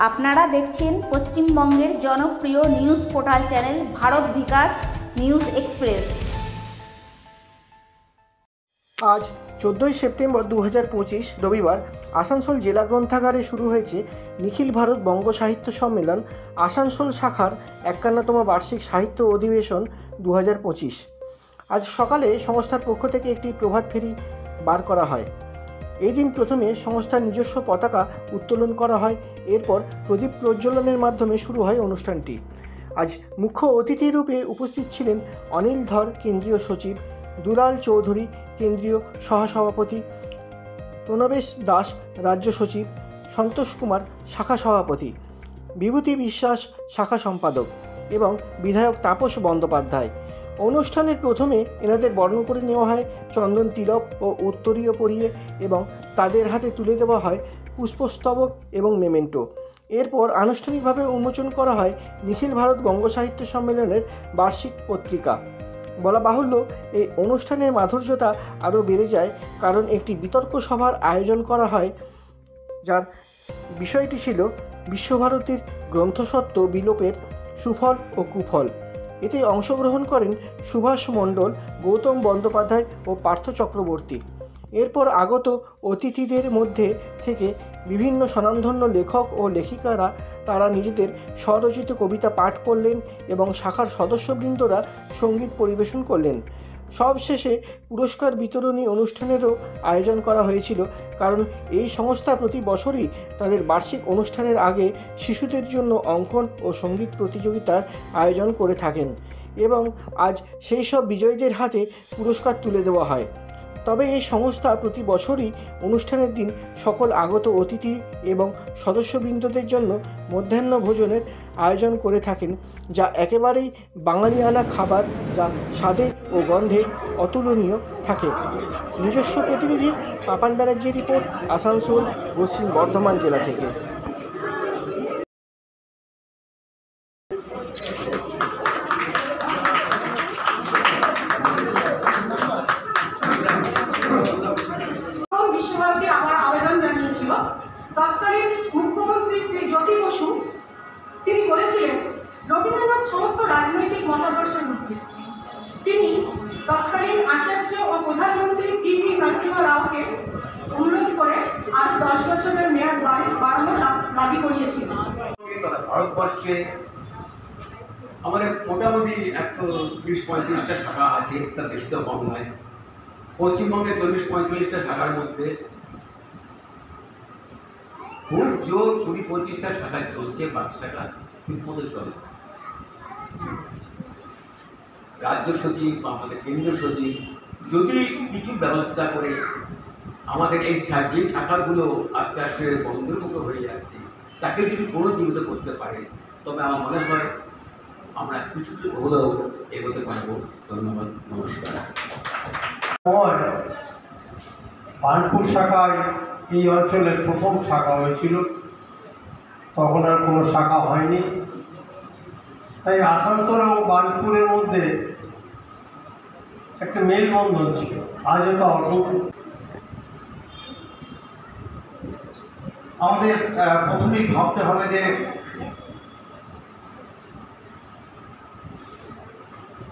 আপনারা দেখছেন পশ্চিমবঙ্গের জনপ্রিয় নিউজ পোর্টাল চ্যানেল ভারত বিকাশ নিউজ এক্সপ্রেস। আজ 14ই সেপ্টেম্বর 2025 রবিবার আসানসোল জেলা গ্রন্থাগারে শুরু হয়েছে নিখিল ভারত বঙ্গ সাহিত্য সম্মেলন আসানসোল শাখার 51তম বার্ষিক সাহিত্য অধিবেশন 2025। আজ সকালে সংস্থার পক্ষ থেকে একটি প্রভাত ফেরি বার করা হয়। এই দিন প্রথমে সংস্থার নিজস্ব পতাকা উত্তোলন করা হয়, এরপর প্রদীপ প্রজ্বলনের মাধ্যমে শুরু হয় অনুষ্ঠানটি। আজ মুখ্য অতিথি রূপে উপস্থিত ছিলেন অনিল ধর কেন্দ্রীয় সচিব, দুলাল চৌধুরী কেন্দ্রীয় সহসভাপতি, প্রণবেশ দাস রাজ্য সচিব, সন্তোষ কুমার শাখা সভাপতি, বিভূতি বিশ্বাস শাখা সম্পাদক এবং বিধায়ক তাপস বন্দ্যোপাধ্যায়। অনুষ্ঠানের প্রথমে এনাদের বরণ করে নেওয়া হয় চন্দন তিলক ও উত্তরীয় পরিয়ে এবং তাদের হাতে তুলে দেওয়া হয় পুষ্পস্তবক এবং মেমেন্টো। এরপর আনুষ্ঠানিকভাবে উন্মোচন করা হয় নিখিল ভারত বঙ্গ সাহিত্য সম্মেলনের বার্ষিক পত্রিকা। বলা বাহুল্য, এই অনুষ্ঠানের মাধুর্যতা আরও বেড়ে যায় কারণ একটি বিতর্ক সভার আয়োজন করা হয়, যার বিষয়টি ছিল বিশ্বভারতীর গ্রন্থসত্ত্ব বিলোপের সুফল ও কুফল। এতে অংশগ্রহণ করেন সুভাষ মণ্ডল, গৌতম বন্দ্যোপাধ্যায় ও পার্থ চক্রবর্তী। এরপর আগত অতিথিদের মধ্যে থেকে বিভিন্ন স্বনামধন্য লেখক ও লেখিকারা তারা নিজেদের স্বরচিত কবিতা পাঠ করলেন এবং শাখার সদস্যবৃন্দরা সঙ্গীত পরিবেশন করলেন। সবশেষে পুরস্কার বিতরণী অনুষ্ঠানেরও আয়োজন করা হয়েছিল, কারণ এই সংস্থা প্রতি বছরই তাদের বার্ষিক অনুষ্ঠানের আগে শিশুদের জন্য অঙ্কন ও সঙ্গীত প্রতিযোগিতার আয়োজন করে থাকেন এবং আজ সেই সব বিজয়ীদের হাতে পুরস্কার তুলে দেওয়া হয়। তবে এই সংস্থা প্রতি বছরই অনুষ্ঠানের দিন সকল আগত অতিথি এবং সদস্যবৃন্দদের জন্য মধ্যাহ্ন ভোজনের আয়োজন করে থাকেন, যা একেবারেই বাঙালিয়ানা খাবার, যা স্বাদে ও গন্ধে অতুলনীয় থাকে। নিজস্ব প্রতিনিধি পাপান ব্যানার্জির রিপোর্ট, আসানসোল, পশ্চিম বর্ধমান জেলা থেকে। বিশ্বভারতী আমার আবেদন জানিয়েছিল। তৎকালীন মুখ্যমন্ত্রী শ্রী জ্যোতি বসু তিনি বলেছিলেন রবীন্দ্রনাথ সমস্ত রাজনৈতিক মতাদর্শের মধ্যে। তিনি তৎকালীন আচার্য ও প্রধানমন্ত্রী পি.ভি. নরসিংহ রাওকে অনুরোধ করে আরো 10 বছরের মেয়াদ বাড়ানোর দাবি করিয়েছিলেন। ভারতবর্ষে আমাদের মোটামুটি 120-135টা শাখা আছে, তার বেশি তো কম নয়। পশ্চিমবঙ্গে 40-45টা শাখার মধ্যে খুব জোর 20-25টা শাখা চলছে, বাকি শাখা ঠিক মতো চলে। রাজ্য সচিব বা আমাদের কেন্দ্রীয় সচিব যদি কিছু ব্যবস্থা করে আমাদের এই যে শাখাগুলো আস্তে আস্তে বন্ধের মতো হয়ে যাচ্ছে, তাকে যদি পুনর্জীবিত করতে পারে, তবে আমার মনে হয় আমরা কিছু হলেও এগোতে পারবো। ধন্যবাদ, নমস্কার। বার্নপুর শাখায় এই অঞ্চলের প্রথম শাখা হয়েছিল, তখন আর কোনো শাখা হয়নি। তাই আসানসোল এবং বার্নপুরের মধ্যে একটা মেলবন্ধন ছিল, আজও তা অটুট। আমাদের প্রথমেই ভাবতে হবে যে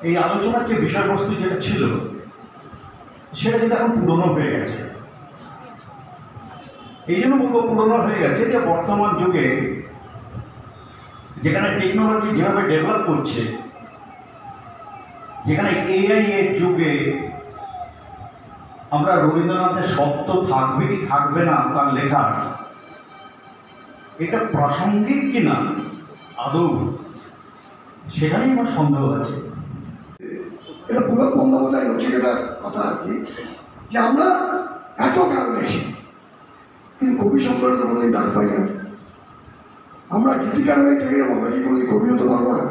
এই আলোচনার যে বিষয়বস্তু যেটা ছিল সেটা কিন্তু এখন পুরনো হয়ে গেছে। এই জন্য পুরনো হয়ে গেছে যে বর্তমান যুগে যেখানে টেকনোলজি যেভাবে ডেভেলপ করছে, যেখানে এআই এর যুগে আমরা রবীন্দ্রনাথের সত্য থাকবে কি থাকবে না তার লেখা, এটা প্রাসঙ্গিক কিনা আদৌ, সেখানেই আমার সন্দেহ আছে। এটা পুলক বন্দ্যোপাধ্যায় নচিকেতার কথা আর কি, যে আমরা এত গান দেখি কিন্তু কবি সম্পর্কে কোনোদিন ডাক পাই না। আমরা গীতিকার হয়ে থেকে আমরা কি কোনোদিন কবি হতে পারবো না?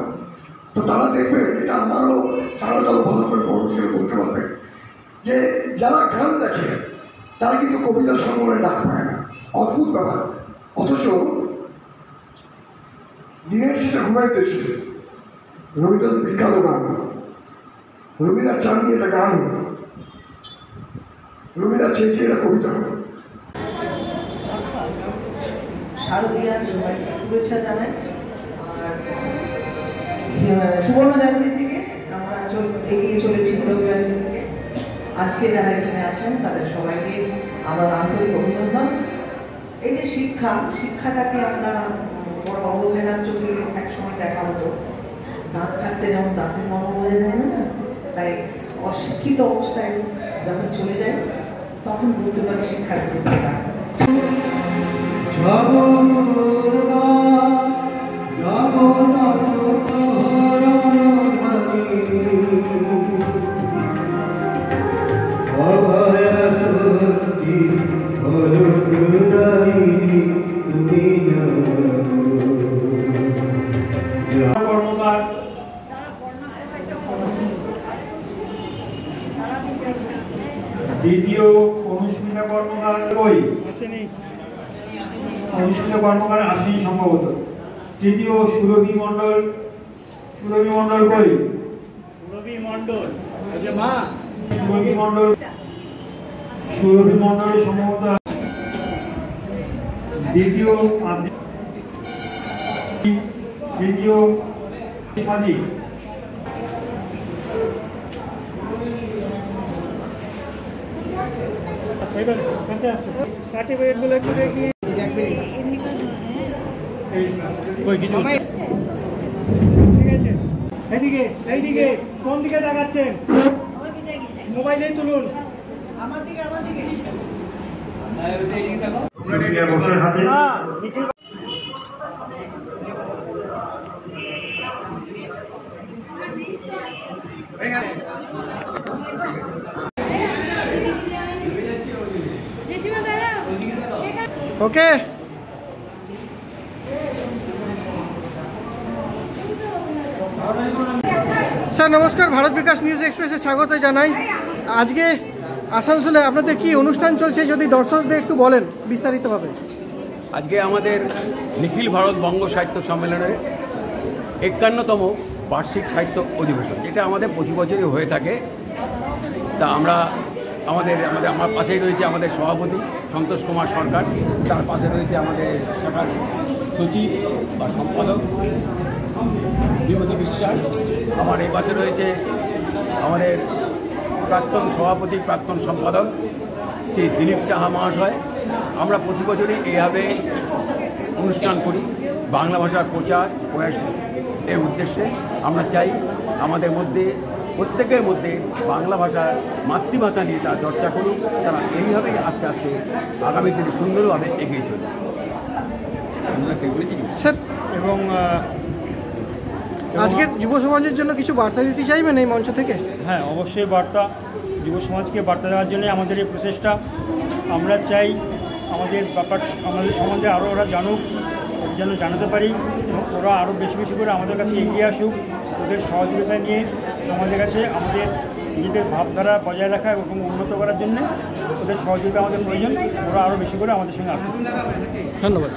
তো তারা দেখবে, এটা আমারও সারা দল ভালো করে বড় থেকে বলতে পারবে যে যারা গান দেখে তারা কিন্তু কবিতা সংগ্রহে ডাক পায় না। অদ্ভুত ব্যাপার। অথচ দিনের শেষে ঘুমাইতেছে রবীন্দ্রনাথ বিখ্যাত গান, রবীন্দ্রনাথ চাননি এটা গান হোক, রবীন্দ্রনাথ চেয়েছে এটা কবিতা হোক। শারদীয়ার সবাইকে শুভেচ্ছা জানাই। আর সুবর্ণ জয়ন্তী থেকে আমরা এগিয়ে চলেছি হীরক জয়ন্তী থেকে। আজকে যারা এখানে আছেন তাদের সবাইকে আমার আন্তরিক অভিনন্দন। এই যে শিক্ষাটাকে আমরা বড় অবহেলার চোখে একসময় দেখা হতো, দাঁত থাকতে যেমন দাঁতের মর্ম বোঝা যায় না, তাই অশিক্ষিত অবস্থায় যখন চলে যায় তখন বুঝতে পারি শিক্ষার ক্ষেত্রটা। দ্বিতীয় অনুষ্ঠিত কর্মকার কই অনুষ্ঠিত কর্মকার আসেনি সম্ভবত। তৃতীয় সুরভি মণ্ডল কই সুরভি মণ্ডল সম্ভবত। দ্বিতীয় সাজি সার্টিফিকেটগুলো একটু দেখি। এইদিকে কোন দিকে তাকাচ্ছেন? মোবাইলেই তুলুন। আমার দিকে ওকে, স্যার নমস্কার, ভারত বিকাশ নিউজ এক্সপ্রেসে স্বাগত জানাই। আজকে আসানসোলে আপনাদের কি অনুষ্ঠান চলছে যদি দর্শকদের একটু বলেন বিস্তারিতভাবে। আজকে আমাদের নিখিল ভারত বঙ্গ সাহিত্য সম্মেলনের 51তম বার্ষিক সাহিত্য অধিবেশন, যেটা আমাদের প্রতি বছরই হয়ে থাকে। তা আমার পাশেই রয়েছে আমাদের সভাপতি সন্তোষ কুমার সরকার, তার পাশে রয়েছে আমাদের শাখার সচিব বা সম্পাদক বিভূতি বিশ্বাস, আমার এই পাশে রয়েছে আমাদের প্রাক্তন সভাপতি প্রাক্তন সম্পাদক শ্রী দিলীপ সাহা মহাশয়। আমরা প্রতি বছরই এইভাবে অনুষ্ঠান করি বাংলা ভাষার প্রচার প্রয়াস এর উদ্দেশ্যে। আমরা চাই আমাদের মধ্যে প্রত্যেকের মধ্যে বাংলা ভাষার মাতৃভাষা নিয়ে তারা চর্চা করুক, তারা এইভাবেই আস্তে আস্তে আগামী দিনে সুন্দরভাবে এগিয়ে চলবে। স্যার, এবং আজকের যুব সমাজের জন্য কিছু বার্তা দিতে চাইবেন এই মঞ্চ থেকে? হ্যাঁ, অবশ্যই বার্তা, যুব সমাজকে বার্তা দেওয়ার জন্য আমাদের এই প্রচেষ্টা। আমরা চাই আমাদের আমাদের সম্বন্ধে আরও ওরা জানুক, যেন জানাতে পারি, ওরা আরও বেশি বেশি করে আমাদের কাছে এগিয়ে আসুক। ওদের সহযোগিতা নিয়ে সমাজের কাছে আমাদের নিজেদের ভাবধারা বজায় রাখা এবং উন্নত করার জন্য ওদের সহযোগিতা আমাদের প্রয়োজন। ওরা আরও বেশি করে আমাদের সঙ্গে আসুক। ধন্যবাদ।